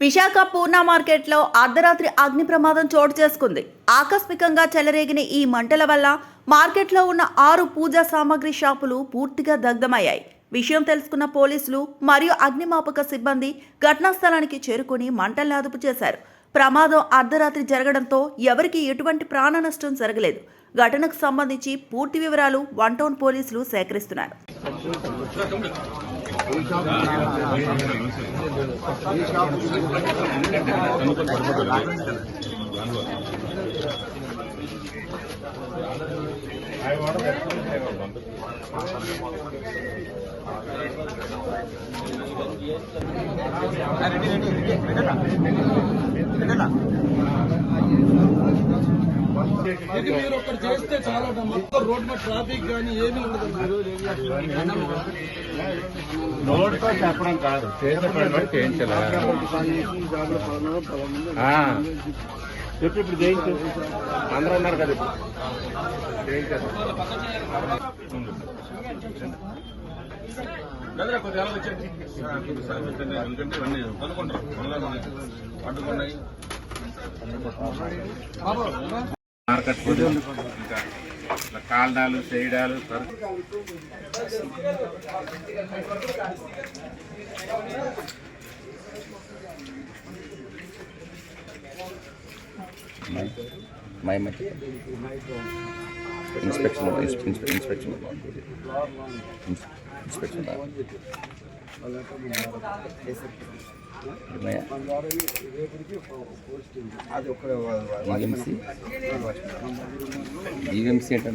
విశాఖ పూర్ణ మార్కెట్లో అర్ధరాత్రి అగ్ని ప్రమాదం చోటు చేసుకుంది. ఆకస్మికంగా చెలరేగిన ఈ మంటల వల్ల మార్కెట్లో ఉన్న 6 పూజా సామాగ్రి షాపులు పూర్తిగా దగ్ధమయ్యాయి. విషయం తెలుసుకున్న పోలీసులు మరియు అగ్నిమాపక సిబ్బంది ఘటనా స్థలానికి చేరుకుని మంటలను అదుపు చేశారు. ప్రమాదం అర్ధరాత్రి జరగడంతో ఎవరికీ ఎటువంటి ప్రాణ నష్టం జరగలేదు. ఘటనకు సంబంధించి పూర్తి వివరాలు 1 టౌన్ పోలీసులు సేకరిస్తున్నారు. ఇది మీరు ఒకటి చేస్తే చాలా మొత్తం రోడ్ మీద ట్రాఫిక్ కానీ ఏమీ ఉండదు. నోటితో చెప్పడం కాదు, చేసేటప్పుడు చేయించాలి. చెప్పి ఇప్పుడు చేయించు, అందరూ ఉన్నారు కదా ఇప్పుడు చేయించారు. ఎందుకంటే ఇవన్నీ కనుక్కుంటారు అడ్డుకున్నాయి. మార్కెట్ ఇంకా కాల్డాలు చేయడాలు ఈఎంసీ అంటే